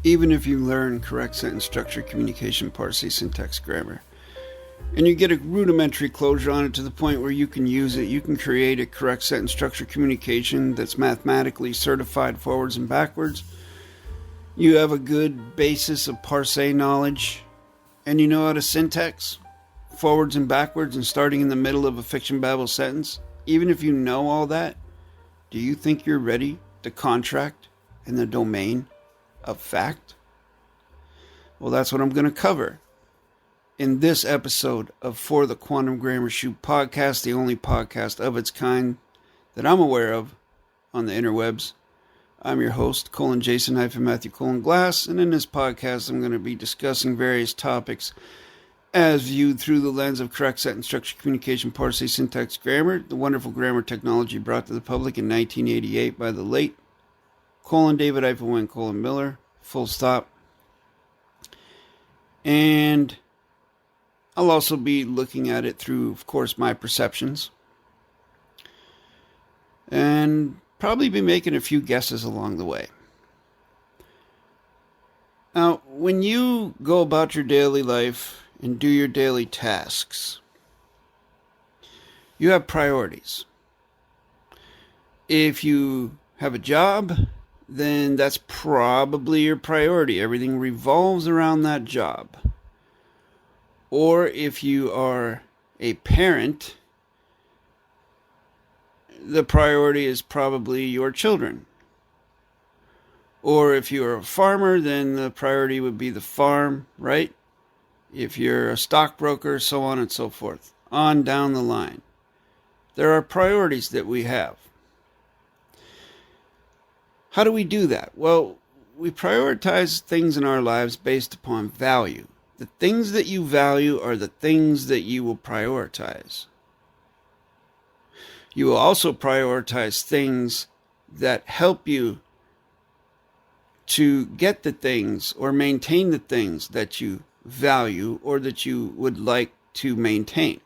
even if you learn correct sentence structure, communication, parsing, syntax, grammar, and you get a rudimentary closure on it to the point where you can use it, you can create a correct sentence structure communication that's mathematically certified forwards and backwards. You have a good basis of parsing knowledge, and you know how to syntax forwards and backwards and starting in the middle of a fiction-babble sentence. Even if you know all that, do you think you're ready to contract in the domain of fact? Well, that's what I'm going to cover in this episode of For the Quantum Grammar Shoot podcast, the only podcast of its kind that I'm aware of on the interwebs. I'm your host, Jason-Matthew-Glass, and in this podcast I'm going to be discussing various topics as viewed through the lens of correct sentence structure, communication, parsing, syntax, grammar, the wonderful grammar technology brought to the public in 1988 by the late DAVID-WYNN Miller, full stop. And I'll also be looking at it through, of course, my perceptions. And probably be making a few guesses along the way. Now, when you go about your daily life and do your daily tasks, you have priorities. If you have a job, then that's probably your priority. Everything revolves around that job. Or if you are a parent, the priority is probably your children. Or if you're a farmer, then the priority would be the farm, right? If you're a stockbroker, so on and so forth. On down the line. There are priorities that we have. How do we do that? Well, we prioritize things in our lives based upon value. The things that you value are the things that you will prioritize. You will also prioritize things that help you to get the things or maintain the things that you value or that you would like to maintain.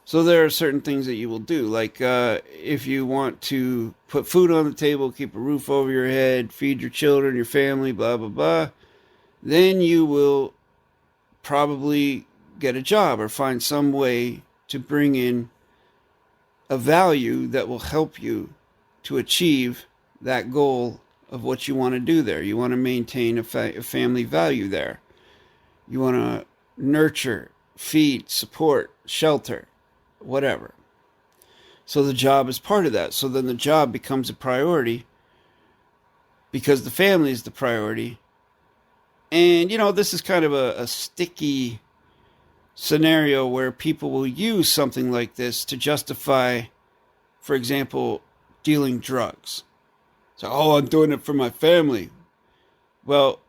So there are certain things that you will do, like if you want to put food on the table, keep a roof over your head, feed your children, your family, blah, blah, blah, then you will probably get a job or find some way to bring in a value that will help you to achieve that goal of what you want to do there. You want to maintain a family value there. You want to nurture, feed, support, shelter, whatever. So the job is part of that. So then the job becomes a priority because the family is the priority. And, this is kind of a sticky scenario where people will use something like this to justify, for example, dealing drugs. So, I'm doing it for my family. Well,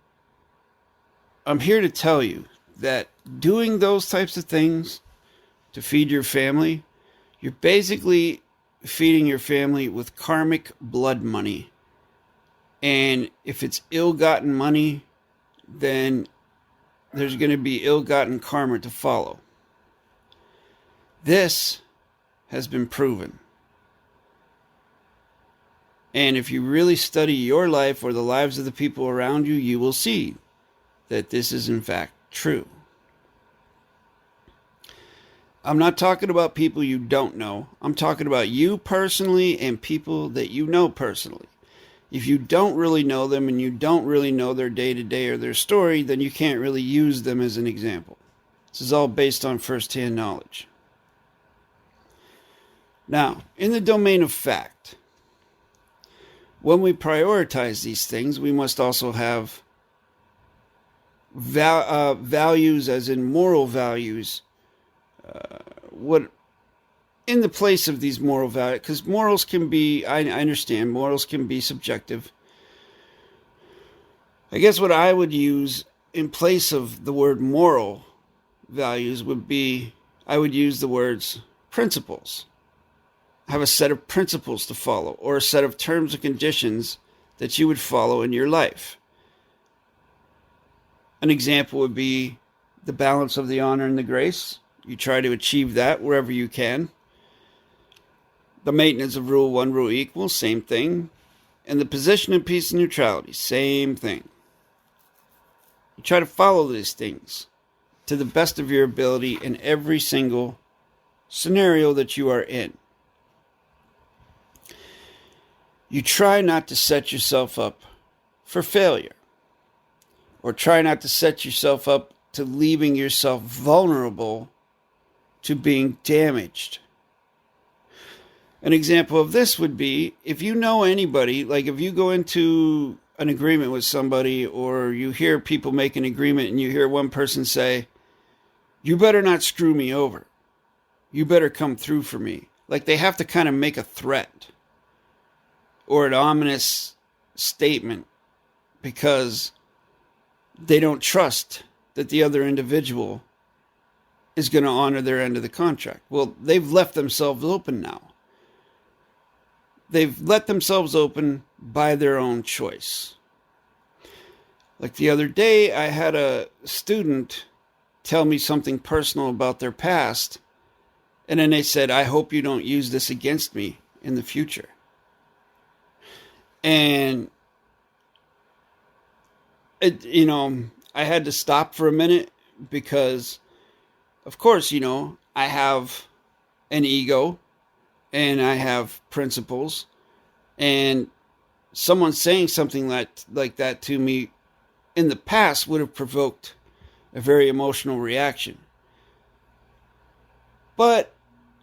I'm here to tell you that doing those types of things to feed your family, you're basically feeding your family with karmic blood money. And if it's ill-gotten money, then there's going to be ill-gotten karma to follow. This has been proven. And if you really study your life or the lives of the people around you, you will see that this is in fact true. I'm not talking about people you don't know. I'm talking about you personally and people that you know personally. If you don't really know them and you don't really know their day-to-day or their story, then you can't really use them as an example. This is all based on first-hand knowledge. Now, in the domain of fact, when we prioritize these things, we must also have values, as in moral values, in the place of these moral values, because morals can be, I understand, morals can be subjective. I guess what I would use in place of the word moral values would be, I would use the words principles. Have a set of principles to follow, or a set of terms and conditions that you would follow in your life. An example would be the balance of the honor and the grace. You try to achieve that wherever you can. The maintenance of rule one, rule equal, same thing. And the position of peace and neutrality, same thing. You try to follow these things to the best of your ability in every single scenario that you are in. You try not to set yourself up for failure, or try not to set yourself up to leaving yourself vulnerable to being damaged. An example of this would be if you know anybody, like if you go into an agreement with somebody, or you hear people make an agreement and you hear one person say, "You better not screw me over. You better come through for me." Like they have to kind of make a threat or an ominous statement because they don't trust that the other individual is going to honor their end of the contract. Well, they've left themselves open now. They've let themselves open by their own choice. Like the other day, I had a student tell me something personal about their past, and then they said, "I hope you don't use this against me in the future." And I had to stop for a minute because, of course, I have an ego and I have principles, and someone saying something like that to me in the past would have provoked a very emotional reaction. But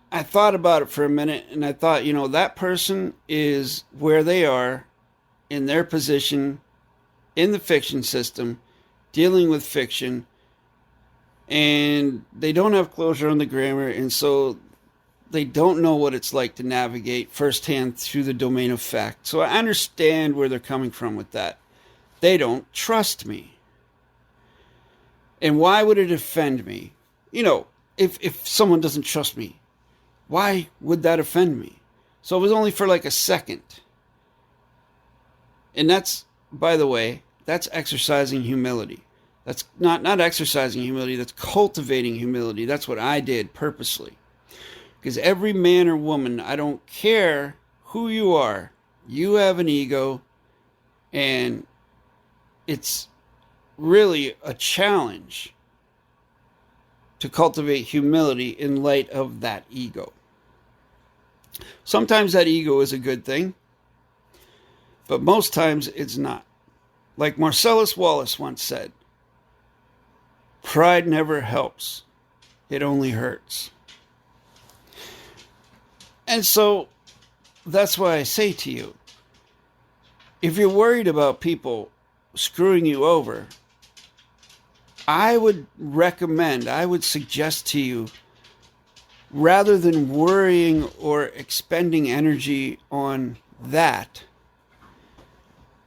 I thought about it for a minute, and I thought, that person is where they are in their position in the fiction system, dealing with fiction, and they don't have closure on the grammar, and so they don't know what it's like to navigate firsthand through the domain of fact. So I understand where they're coming from with that. They don't trust me. And why would it offend me? If someone doesn't trust me, why would that offend me? So it was only for like a second. And that's, by the way, that's exercising humility. That's not exercising humility, that's cultivating humility. That's what I did purposely. Because every man or woman, I don't care who you are, you have an ego, and it's really a challenge to cultivate humility in light of that ego. Sometimes that ego is a good thing, but most times it's not. Like Marcellus Wallace once said, "Pride never helps, it only hurts." And so that's why I say to you, if you're worried about people screwing you over, I would suggest to you, rather than worrying or expending energy on that,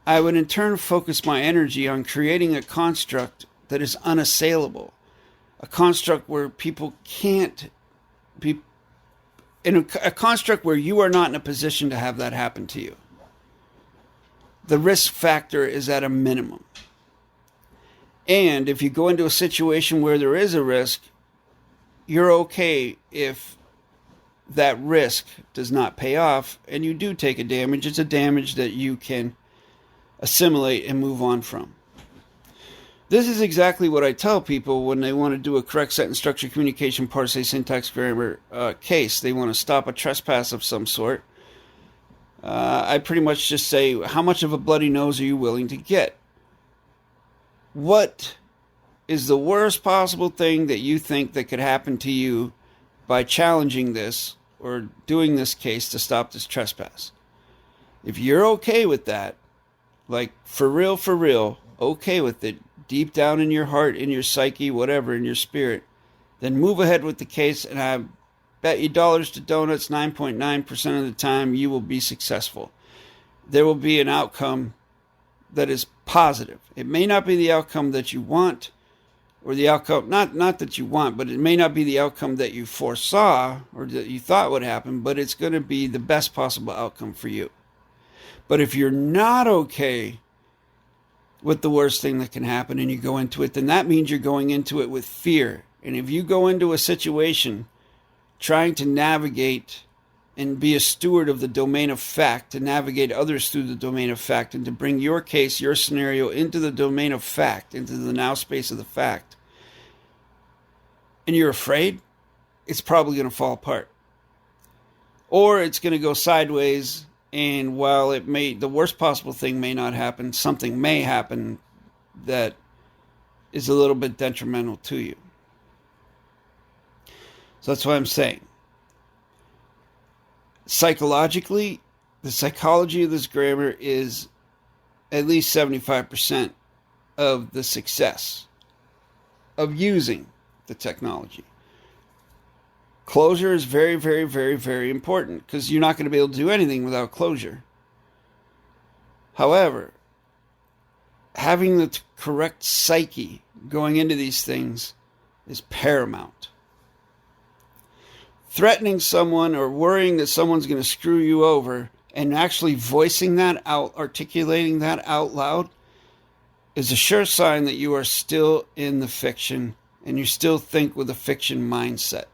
I would in turn focus my energy on creating a construct that is unassailable. A construct where people can't be, in a construct where you are not in a position to have that happen to you. The risk factor is at a minimum. And if you go into a situation where there is a risk, you're okay if that risk does not pay off and you do take a damage. It's a damage that you can assimilate and move on from. This is exactly what I tell people when they want to do a correct sentence structure, communication, parse, syntax, grammar case. They want to stop a trespass of some sort. I pretty much just say, how much of a bloody nose are you willing to get? What is the worst possible thing that you think that could happen to you by challenging this or doing this case to stop this trespass? If you're okay with that, like for real, okay with it, deep down in your heart, in your psyche, whatever, in your spirit, then move ahead with the case, and I bet you dollars to donuts, 9.9% of the time, you will be successful. There will be an outcome that is positive. It may not be the outcome that you want, or the outcome, not that you want, but it may not be the outcome that you foresaw or that you thought would happen, but it's going to be the best possible outcome for you. But if you're not okay with the worst thing that can happen and you go into it, then that means you're going into it with fear. And if you go into a situation trying to navigate and be a steward of the domain of fact, to navigate others through the domain of fact, and to bring your case, your scenario into the domain of fact, into the now space of the fact, and you're afraid, it's probably going to fall apart. Or it's going to go sideways, and while the worst possible thing may not happen, something may happen that is a little bit detrimental to you. So that's what I'm saying. Psychologically, the psychology of this grammar is at least 75% of the success of using the technology. Closure is very, very, very, very important, because you're not going to be able to do anything without closure. However, having the correct psyche going into these things is paramount. Threatening someone or worrying that someone's going to screw you over and actually voicing that out, articulating that out loud, is a sure sign that you are still in the fiction and you still think with a fiction mindset.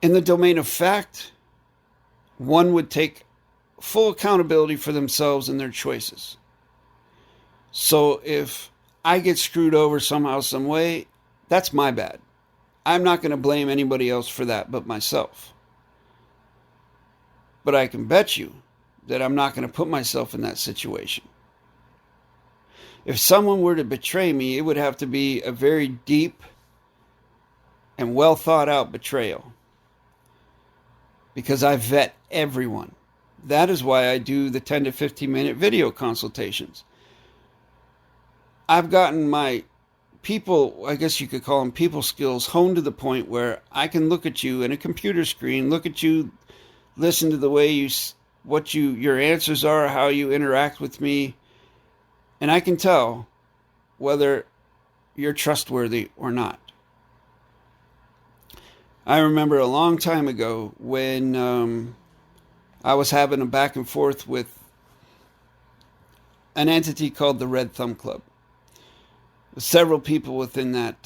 In the domain of fact, one would take full accountability for themselves and their choices. So if I get screwed over somehow, some way, that's my bad. I'm not going to blame anybody else for that but myself. But I can bet you that I'm not going to put myself in that situation. If someone were to betray me, it would have to be a very deep and well thought out betrayal. Because I vet everyone. That is why I do the 10 to 15 minute video consultations. I've gotten my people, I guess you could call them people skills, honed to the point where I can look at you in a computer screen, look at you, listen to the way your answers are, how you interact with me, and I can tell whether you're trustworthy or not. I remember a long time ago when I was having a back and forth with an entity called the Red Thumb Club. Several people within that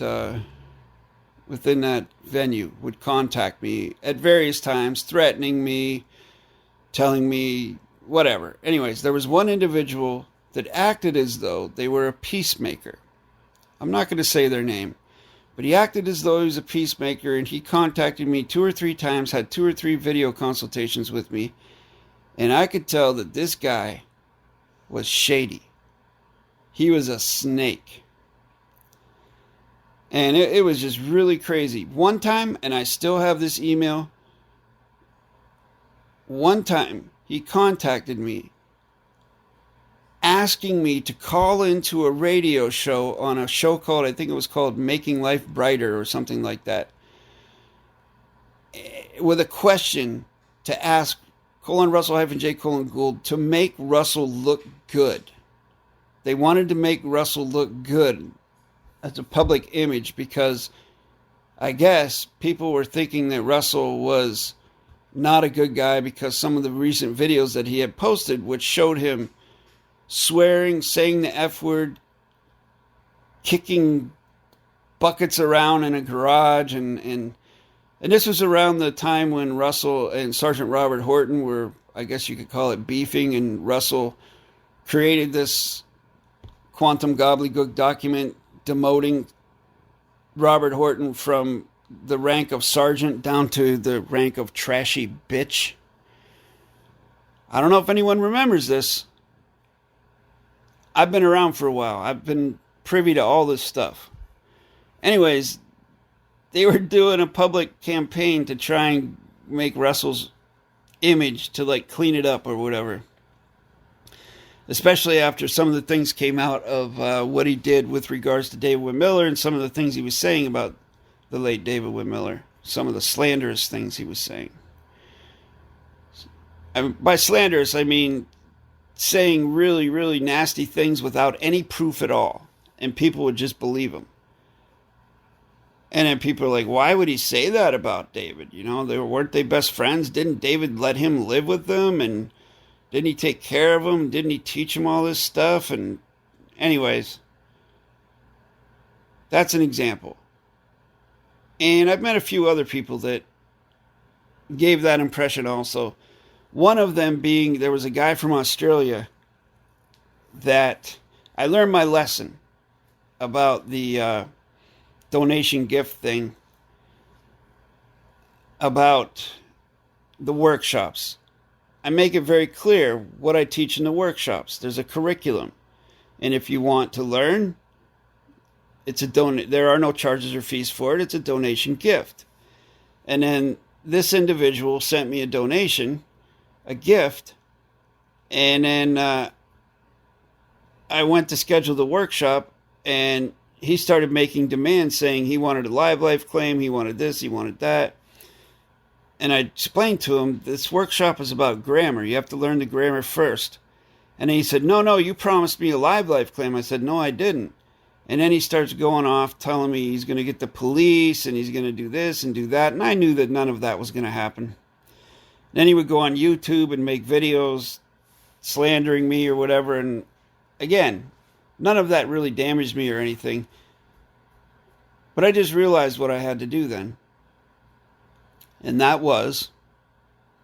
venue would contact me at various times, threatening me, telling me whatever. Anyways, there was one individual that acted as though they were a peacemaker. I'm not going to say their name, but he acted as though he was a peacemaker, and he contacted me 2 or 3 times, had 2 or 3 video consultations with me, and I could tell that this guy was shady. He was a snake. And it was just really crazy. One time, and I still have this email, one time he contacted me asking me to call into a radio show on a show called, I think it was called Making Life Brighter or something like that, with a question to ask :Russell-J: Gould to make Russell look good. They wanted to make Russell look good as a public image, because I guess people were thinking that Russell was not a good guy because some of the recent videos that he had posted, which showed him swearing, saying the F word, kicking buckets around in a garage, and this was around the time when Russell and Sergeant Robert Horton were, I guess you could call it, beefing, and Russell created this quantum gobbledygook document demoting Robert Horton from the rank of sergeant down to the rank of trashy bitch. I don't know if anyone remembers this. I've been around for a while. I've been privy to all this stuff. Anyways, they were doing a public campaign to try and make Russell's image, to like clean it up or whatever. Especially after some of the things came out of what he did with regards to David-WYNN Miller, and some of the things he was saying about the late David-WYNN Miller. Some of the slanderous things he was saying. And by slanderous, I mean saying really, really nasty things without any proof at all. And people would just believe him. And then people are like, why would he say that about David? You know, weren't they best friends? Didn't David let him live with them? And didn't he take care of him? Didn't he teach him all this stuff? And anyways, that's an example. And I've met a few other people that gave that impression also. One of them being, there was a guy from Australia that I learned my lesson about the donation gift thing, about the workshops. I make it very clear what I teach in the workshops. There's a curriculum. And if you want to learn, there are no charges or fees for it. It's a donation gift. And then this individual sent me a donation, a gift, and then I went to schedule the workshop, and he started making demands saying he wanted a live life claim, he wanted this, he wanted that. And I explained to him, this workshop is about grammar. You have to learn the grammar first. And he said, no, you promised me a live life claim. I said, no, I didn't. And then he starts going off telling me he's going to get the police and he's going to do this and do that. And I knew that none of that was going to happen. Then he would go on YouTube and make videos slandering me or whatever. And again, none of that really damaged me or anything. But I just realized what I had to do then. And that was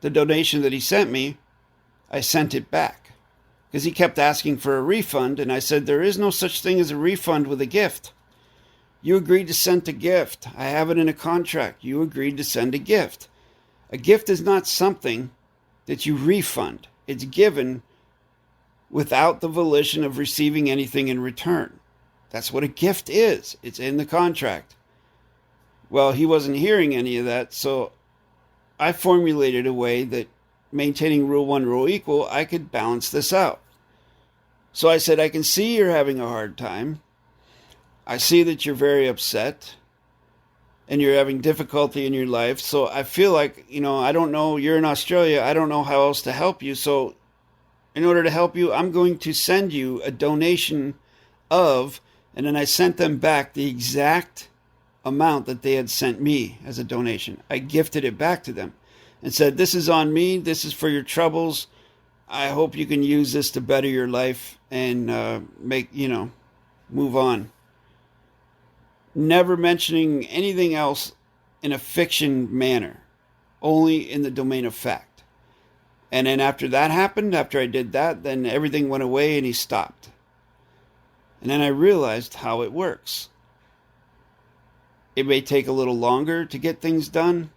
the donation that he sent me, I sent it back. Because he kept asking for a refund, and I said, there is no such thing as a refund with a gift. You agreed to send a gift. I have it in a contract. You agreed to send a gift. A gift is not something that you refund. It's given without the volition of receiving anything in return. That's what a gift is. It's in the contract. Well, he wasn't hearing any of that, so I formulated a way that, maintaining rule one, rule equal, I could balance this out. So I said, I can see you're having a hard time. I see that you're very upset and you're having difficulty in your life. So I feel like, I don't know, you're in Australia. I don't know how else to help you. So in order to help you, I'm going to send you a donation of, and then I sent them back the exact amount that they had sent me as a donation. I gifted it back to them and said, this is on me. This is for your troubles. I hope you can use this to better your life and move on. Never mentioning anything else in a fiction manner, only in the domain of fact. And then after that happened, after I did that, then everything went away and he stopped. And then I realized how it works. It may take a little longer to get things done,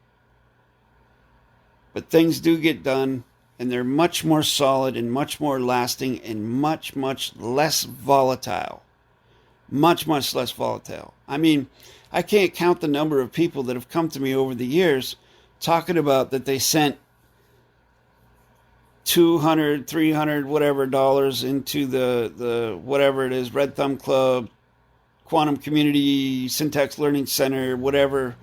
but things do get done, and they're much more solid and much more lasting and much, much less volatile. Much, much less volatile. I mean, I can't count the number of people that have come to me over the years talking about that they sent $200, $300, whatever dollars into the whatever it is, Red Thumb Club, Quantum Community, Syntax Learning Center, whatever,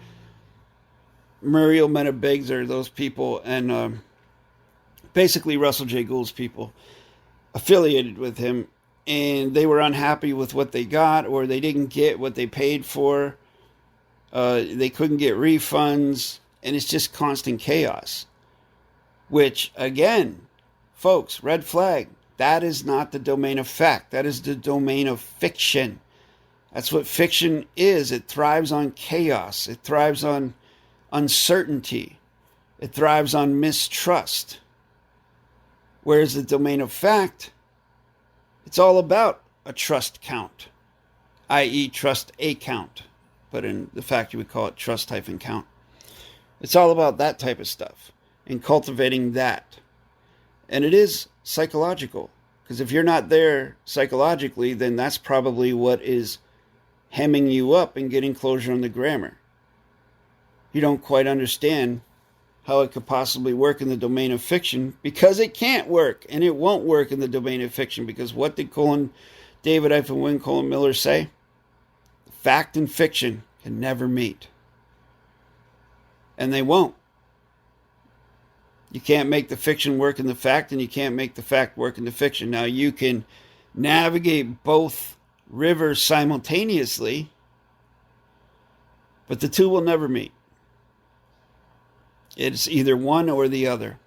Muriel Meta Biggs are those people, and basically Russell J. Gould's people affiliated with him, and they were unhappy with what they got, or they didn't get what they paid for. They couldn't get refunds, and it's just constant chaos. Which, again, folks, red flag, that is not the domain of fact. That is the domain of fiction. That's what fiction is. It thrives on chaos. It thrives on uncertainty. It thrives on mistrust. Whereas the domain of fact, it's all about a trust count, i.e. trust a count. But in the fact, you would call it trust-count. It's all about that type of stuff and cultivating that. And it is psychological. Because if you're not there psychologically, then that's probably what is hemming you up and getting closure on the grammar. You don't quite understand how it could possibly work in the domain of fiction, because it can't work, and it won't work in the domain of fiction, because what did David-WYNN Miller say? Fact and fiction can never meet. And they won't. You can't make the fiction work in the fact, and you can't make the fact work in the fiction. Now, you can navigate both rivers simultaneously, but the two will never meet. It's either one or the other.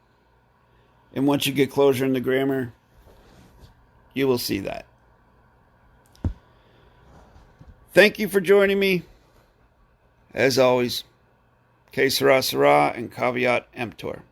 And once you get closure in the grammar, you will see that. Thank you for joining me. As always, Que sera, sera, and caveat emptor.